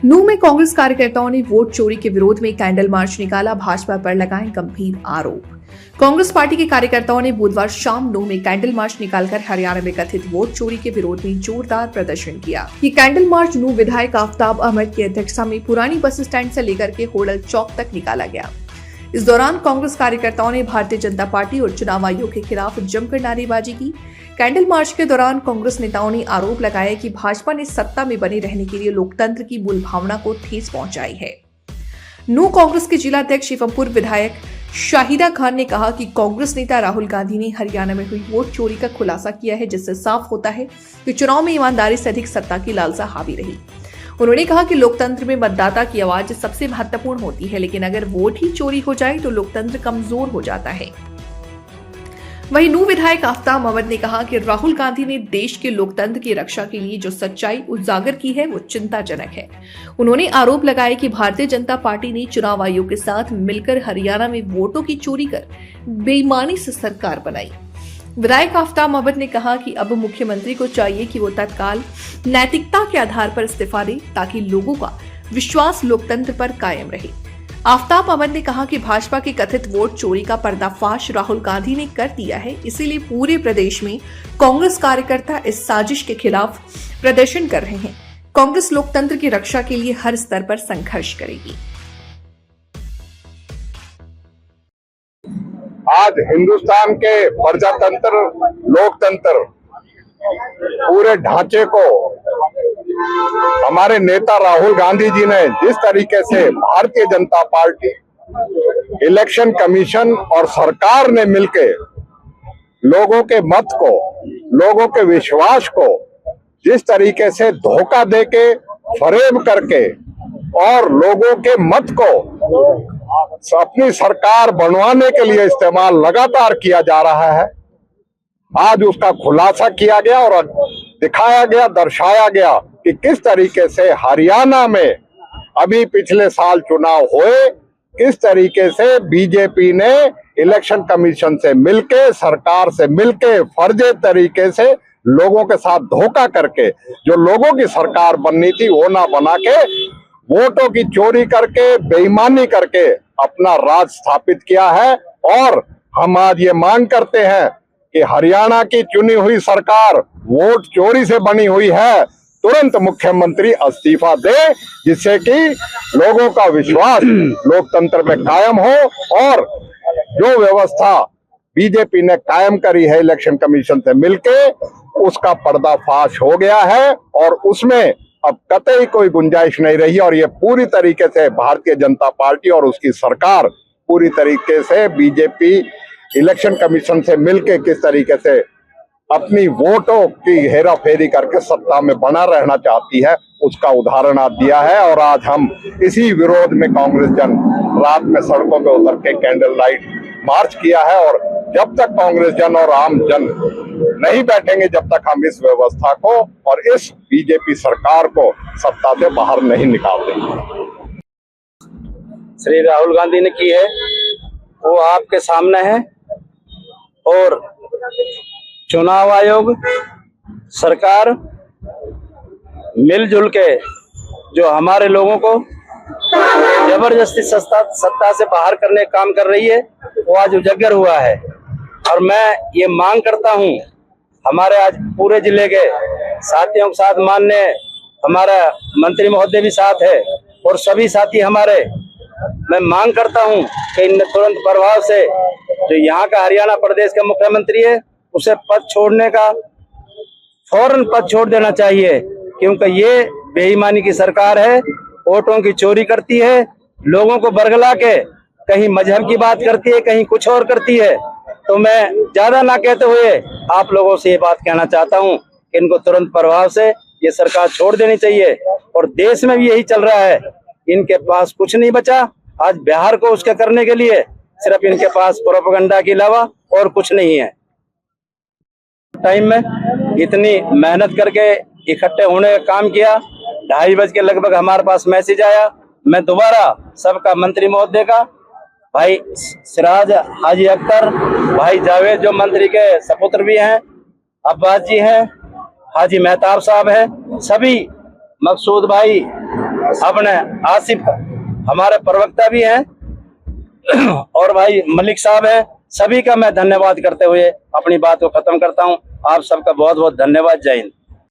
नूंह में कांग्रेस कार्यकर्ताओं ने वोट चोरी के विरोध में कैंडल मार्च निकाला, भाजपा पर लगाए गंभीर आरोप। कांग्रेस पार्टी के कार्यकर्ताओं ने बुधवार शाम नूंह में कैंडल मार्च निकालकर हरियाणा में कथित वोट चोरी के विरोध में जोरदार प्रदर्शन किया। ये कैंडल मार्च नूंह विधायक आफ्ताब अहमद की अध्यक्षता में पुरानी बस स्टैंड से लेकर के होडल चौक तक निकाला गया। इस दौरान कांग्रेस कार्यकर्ताओं ने भारतीय जनता पार्टी और चुनाव आयोग के खिलाफ जमकर नारेबाजी की। कैंडल मार्च के दौरान कांग्रेस नेताओं ने आरोप लगाया कि भाजपा ने सत्ता में बने रहने के लिए लोकतंत्र की मूल भावना को ठेस पहुंचाई है। नूंह कांग्रेस के जिला अध्यक्ष एवं पूर्व विधायक शाहिदा खान ने कहा कि कांग्रेस नेता राहुल गांधी ने हरियाणा में हुई वोट चोरी का खुलासा किया है, जिससे साफ होता है कि चुनाव में ईमानदारी से अधिक सत्ता की लालसा हावी रही। उन्होंने कहा कि लोकतंत्र में मतदाता की आवाज सबसे महत्वपूर्ण होती है, लेकिन अगर वोट ही चोरी हो जाए तो लोकतंत्र कमजोर हो जाता है। वहीं नूंह विधायक आफ्ताब अहमद ने कहा कि राहुल गांधी ने देश के लोकतंत्र की रक्षा के लिए जो सच्चाई उजागर की है वो चिंताजनक है। उन्होंने आरोप लगाया कि भारतीय जनता पार्टी ने चुनाव आयोग के साथ मिलकर हरियाणा में वोटों की चोरी कर बेईमानी से सरकार बनाई। विधायक आफ्ताब अहमद ने कहा कि अब मुख्यमंत्री को चाहिए कि वो तत्काल नैतिकता के आधार पर इस्तीफा दे, ताकि लोगों का विश्वास लोकतंत्र पर कायम रहे। आफ्ताब अहमद ने कहा कि भाजपा के कथित वोट चोरी का पर्दाफाश राहुल गांधी ने कर दिया है, इसीलिए पूरे प्रदेश में कांग्रेस कार्यकर्ता इस साजिश के खिलाफ प्रदर्शन कर रहे हैं। कांग्रेस लोकतंत्र की रक्षा के लिए हर स्तर पर संघर्ष करेगी। आज हिंदुस्तान के प्रजातंत्र, लोकतंत्र पूरे ढांचे को हमारे नेता राहुल गांधी जी ने जिस तरीके से Bharatiya Janata party, election commission और सरकार ने मिलकर लोगों के मत को, लोगों के विश्वास को जिस तरीके से धोखा देके, फरेब करके और लोगों के मत को अपनी सरकार बनवाने के लिए इस्तेमाल लगातार किया जा रहा है, आज उसका खुलासा किया गया और दिखाया गया, दर्शाया गया कि किस तरीके से हरियाणा में अभी पिछले साल चुनाव हुए, किस तरीके से बीजेपी ने इलेक्शन कमीशन से मिलके, सरकार से मिलके फर्जी तरीके से लोगों के साथ धोखा करके जो लोगों की सरकार बननी थी वो ना बना के वोटों की चोरी करके, बेईमानी करके अपना राज स्थापित किया है। और हम आज ये मांग करते हैं कि हरियाणा की चुनी हुई सरकार वोट चोरी से बनी हुई है, तुरंत मुख्यमंत्री इस्तीफा दे, जिससे कि लोगों का विश्वास लोकतंत्र में कायम हो। और जो व्यवस्था बीजेपी ने कायम करी है इलेक्शन कमीशन से मिलके, उसका पर्दाफाश हो गया है और उसमें अब कतई कोई गुंजाइश नहीं रही। और ये पूरी तरीके से भारतीय जनता पार्टी और उसकी सरकार पूरी तरीके से बीजेपी इलेक्शन कमीशन से मिलके किस तरीके से अपनी वोटों की हेरा फेरी करके सत्ता में बना रहना चाहती है, उसका उदाहरण आज दिया है। और आज हम इसी विरोध में कांग्रेस जन रात में सड़कों पे उतर के कैंडल लाइट मार्च किया है। और जब तक कांग्रेस जन और आम जन नहीं बैठेंगे, जब तक हम इस व्यवस्था को और इस बीजेपी सरकार को सत्ता से बाहर नहीं निकाल देंगे। श्री राहुल गांधी ने की है वो आपके सामने है, और चुनाव आयोग, सरकार मिलजुल के जो हमारे लोगों को जबरदस्ती सत्ता से बाहर करने का काम कर रही है, वो आज उजागर हुआ है। और मैं ये मांग करता हूँ हमारे आज पूरे जिले के साथियों के साथ, माननीय हमारा मंत्री महोदय भी साथ है और सभी साथी हमारे, मैं मांग करता हूँ कि इन तुरंत प्रभाव से जो यहाँ का हरियाणा प्रदेश का मुख्यमंत्री है उसे पद छोड़ने का, फौरन पद छोड़ देना चाहिए, क्योंकि ये बेईमानी की सरकार है, वोटों की चोरी करती है, लोगों को बरगला के कहीं मजहब की बात करती है, कहीं कुछ और करती है। तो मैं ज्यादा ना कहते हुए आप लोगों से ये बात कहना चाहता हूँ कि इनको तुरंत प्रभाव से ये सरकार छोड़ देनी चाहिए। और देश में भी यही चल रहा है, इनके पास कुछ नहीं बचा आज बिहार को उसके करने के लिए, सिर्फ इनके पास प्रोपेगेंडा के अलावा और कुछ नहीं है। टाइम में इतनी मेहनत करके इकट्ठे होने का काम किया, 2:30 बजे के लगभग हमारे पास मैसेज आया। मैं दोबारा सबका, मंत्री महोदय का, भाई सिराज हाजी अख्तर, भाई जावेद जो मंत्री के सपुत्र भी हैं, अब्बास जी हैं, हाजी मेहताब साहब हैं, सभी, मकसूद भाई, अपने आसिफ हमारे प्रवक्ता भी हैं और भाई मलिक साहब हैं, सभी का मैं धन्यवाद करते हुए अपनी बात को खत्म करता हूं। आप सबका बहुत बहुत धन्यवाद। जय हिंद।